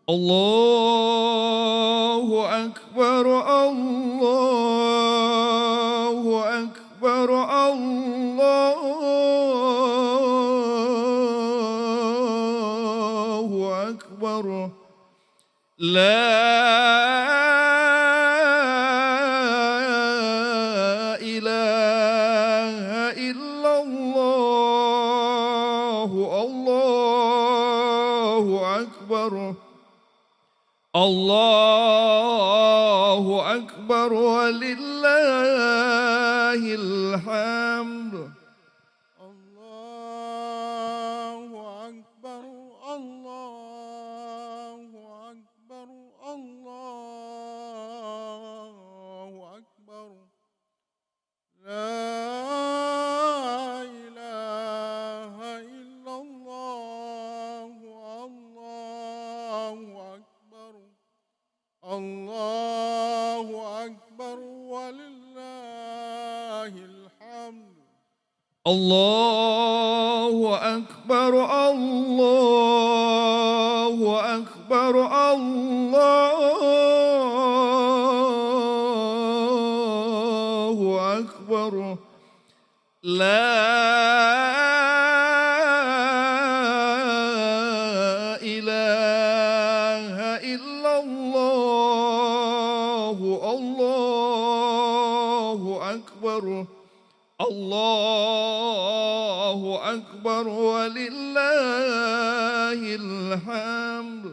الله أكبر الله أكبر الله أكبر لا إله إلا الله الله أكبر الله أكبر ولله الحمد الله أكبر الله أكبر الله أكبر لا إله إلا الله الله أكبر الله أكبر ولله الحمد الله أكبر الله أكبر الله أكبر لا إله إلا الله الله أكبر الله أكبر ولله الحمد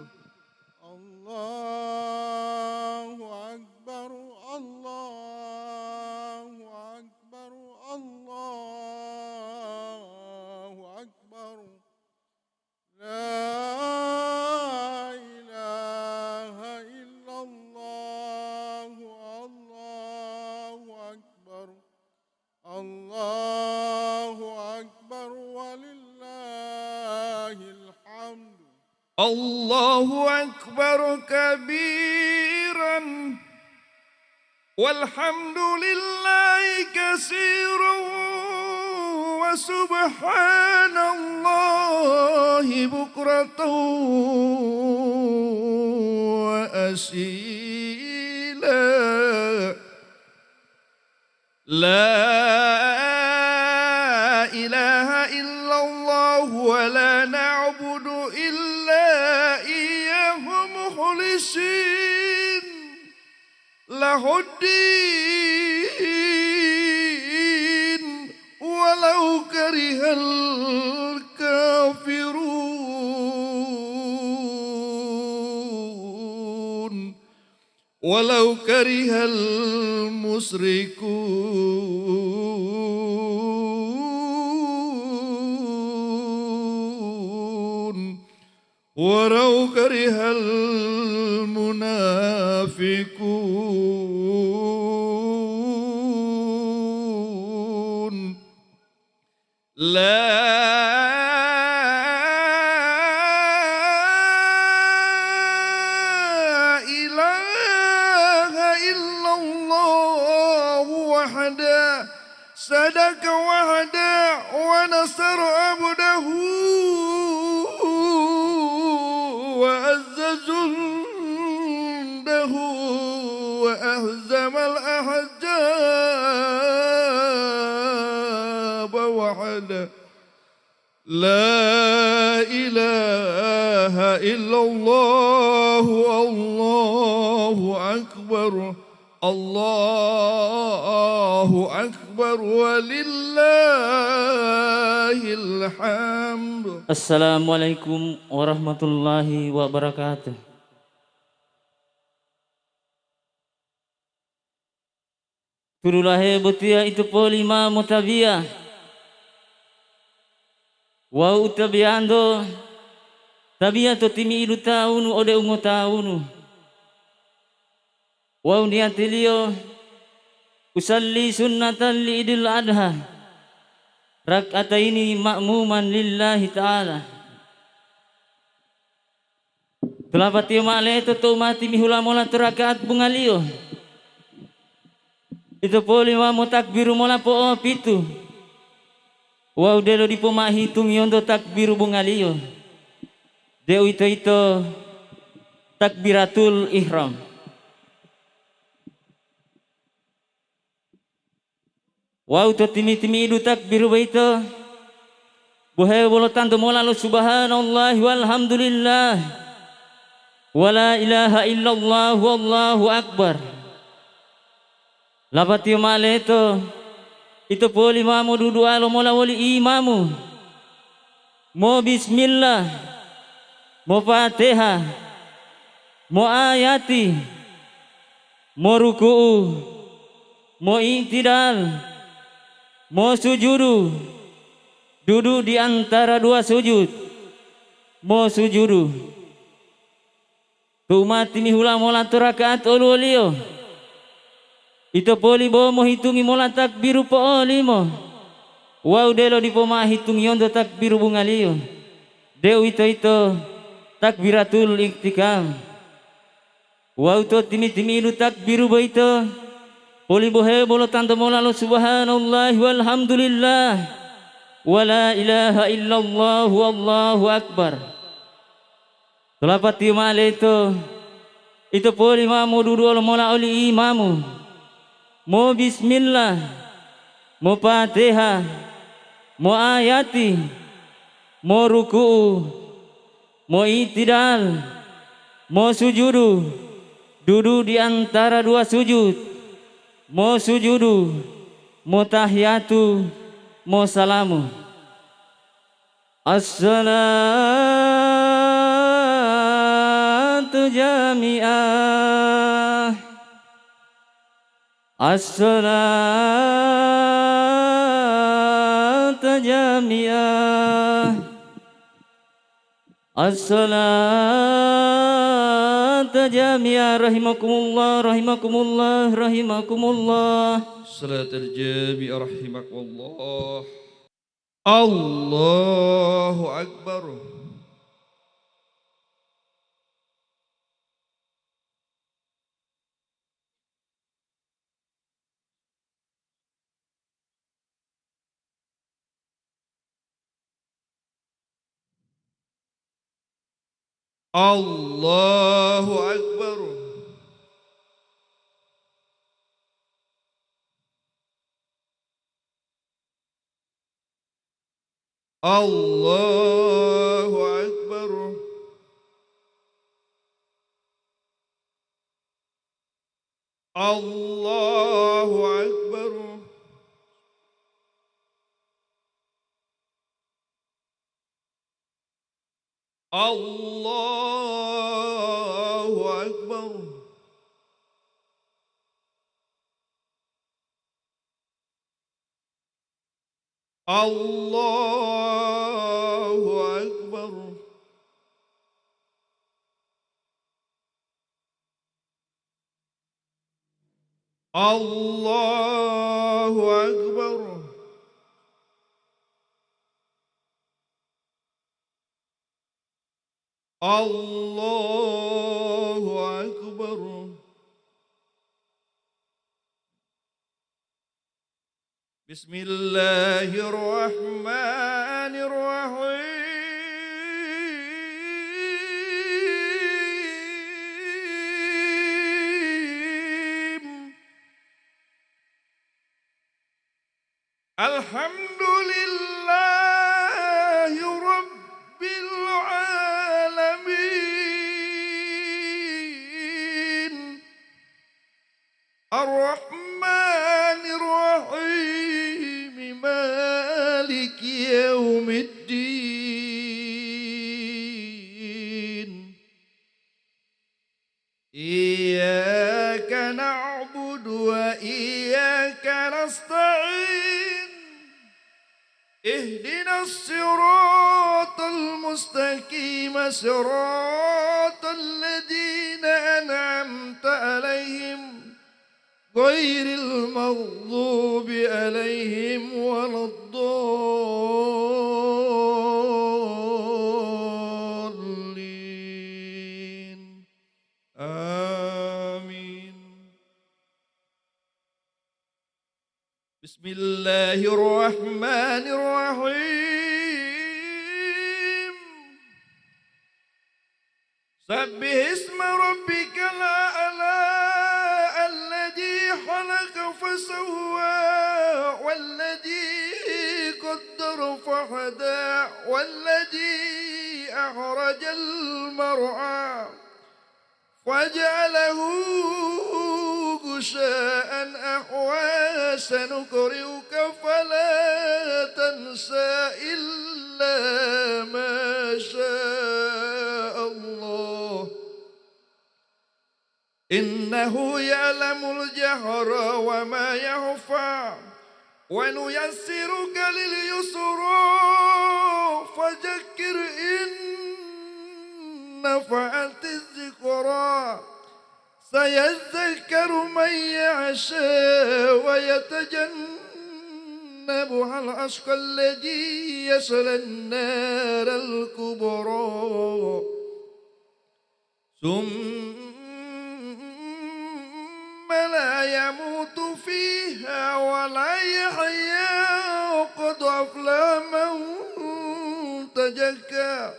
الله أكبر الله أكبر الله أكبر لا إله إلا الله الله أكبر الله أكبر ولله الحمد الله أكبر كبيرا والحمد لله كثيرا وسبحان الله بكرة وأصيلا لا إله إلا الله ولا نعبد إلا إياه مخلصين له الدين ولو كره الكافرون ولو كره المشركون ولو كره المنافقون لا إله إلا الله وحده صدق وحده ونصر عبده وعز جنده وأهزم الأحزاب وحده لا إله إلا الله الله أكبر الله أكبر ولله الحمد. Assalamualaikum warahmatullahi wabarakatuh. Turulahe butia itu polima mutabia. Wa utabiando tabia to timi ilu taunu ode ungo taunu. Wa uniatilio usalli sunnatan li idil adha. Rak'ataini ma'muman lillahi ta'ala. Telah pati ma'ale itu mati mihula mola terakaat bungalio. Itu polima mutakbiru mola po pitu. Wa udelo di pemahitung yondo takbiru bungalio. Deu ito takbiratul ihram. Wa uto timi idu takbiru baito. Buhe bolo tanto mola lo subhanallah walhamdulillah. Wala ilaha illallah wallahu akbar. Lapati maleto. Itu poli mamu dudu alo mola wali imamu. Mo bismillah. Mo fatihah. Mo ayati. Mo ruku'u. Mo i'tidal. Mo sujudu. Duduk di antara dua sujud. Mo sujudu. Tu mati mi hula mola tu rakaat olu olio. Ito poli bo mo hitungi mola takbiru po olimo. Wow delo di po mahitungi yondo takbiru bungalio. Deu ito takbiratul iktikam. Wow to timi ilu takbiru bo ito. Poli bohe bolo tanto mola lo subhanallah walhamdulillah. Wala ilaha illallah wallahu akbar. Tulapat male itu poli mamu dudu olo mola oli imamu. Mo bismillah. Mo fatihah. Mo ayati. Mo ruku'u. Mo i'tidal. Mo sujudu. Duduk di antara dua sujud. Mo sujudu. Mo tahiyatu. Mo salamu. As-salatu jami'ah. As-salatu jami'ah. As-salatu jami'ah. Rahimakumullah, rahimakumullah, rahimakumullah. Salatul jami'ah rahimakumullah. Allahu Akbar. Allahu Akbar. Allahu Akbar. Allahu Akbar. Allahu Akbar. Allahu Akbar. Allahu Akbar. Allahu Akbar. Bismillahirrahmanirrahim. Alhamdulillahi Rabbil alamin. Ar-Rahmanir Rahim. Maliki yaumiddin. Iyyaka na'budu wa iyyaka nasta'in. اهدنا الصراط المستقيم صراط الذين أنعمت عليهم غير المغضوب عليهم ولا الضالين آمين. بسم الله الرحمن الرحيم. سبح اسم ربك الأعلى الذي خلق فسوى والذي قدر فهدى والذي أخرج المرعى وجعله غشاء أحوى سنقرئك فلا تنسى إلا ما شاء الله إنه يعلم الجهر وما يخفى ونيسرك لليسرى فذكر إن نفعت الذكرى سيذكر من يخشى ويتجنبها الأشقى الذي يصلى النار الكبرى ثم لا يموت فيها ولا يحيا قد أفلح من تزكى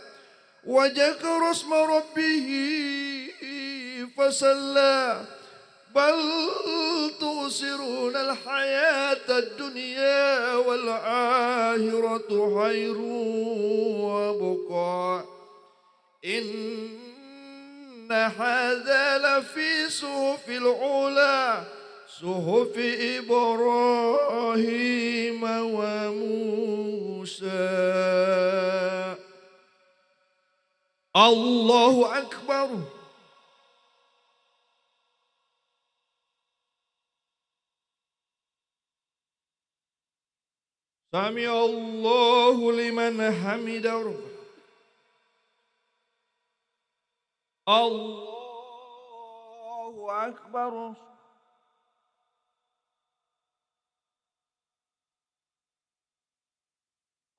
وذكر اسم ربه فصلى بل تؤثرون الحياة الدنيا والآخرة خير وأبقى إن هذا لفي صحف العلا صحف إبراهيم وموسى. الله أكبر. سمع الله لمن حمده. الله أكبر.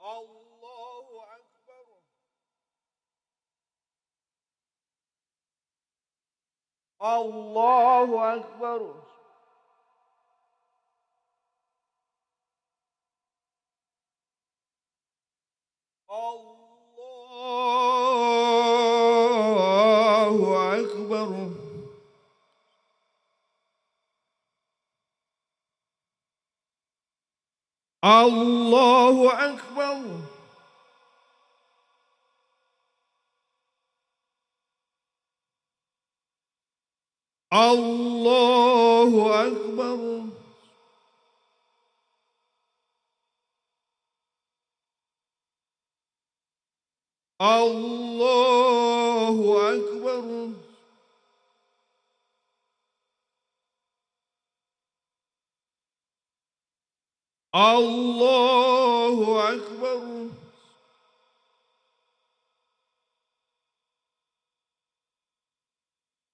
الله أكبر. الله أكبر. الله أكبر. الله أكبر. الله أكبر. الله أكبر. الله أكبر.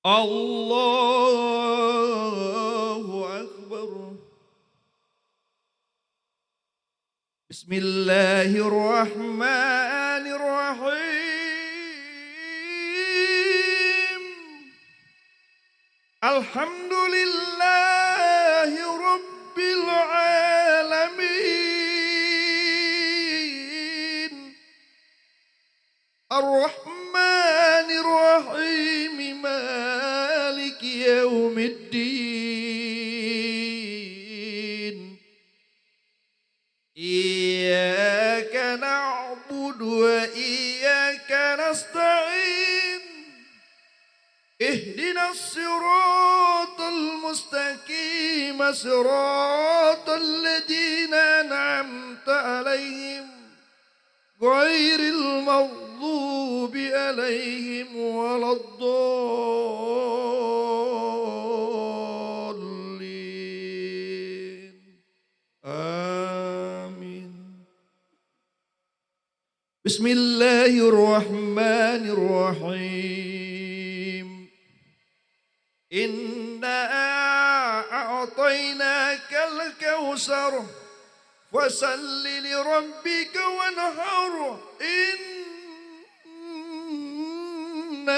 الله أكبر. بسم الله الرحمن الرحيم. الحمد لله رب العالمين الرحمن الرحيم مالك يوم الدين إياك نعبد وإياك نستعين اهدنا الصراط المستقيم صراط الذين أنعمت عليهم غير المغضوب عليهم ولا الضالين آمين. بسم الله الرحمن الرحيم. إنا أعطيناك الكوثر فصل لربك وانحر إن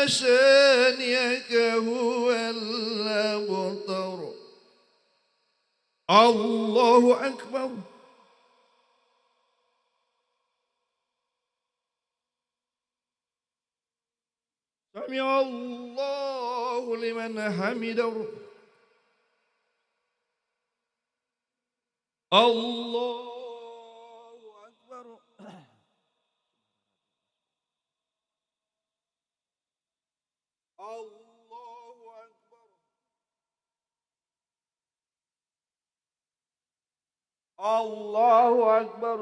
شانئك هو الأبتر. الله أكبر. سمع الله لمن حمده الله أكبر الله أكبر الله أكبر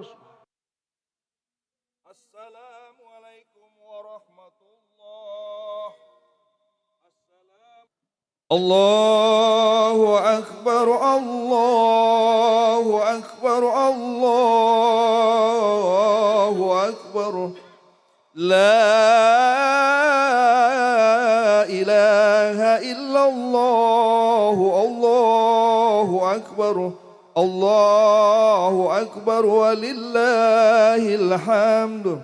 السلام عليكم ورحمة الله الله أكبر الله أكبر الله أكبر لا إله إلا الله الله أكبر الله أكبر ولله الحمد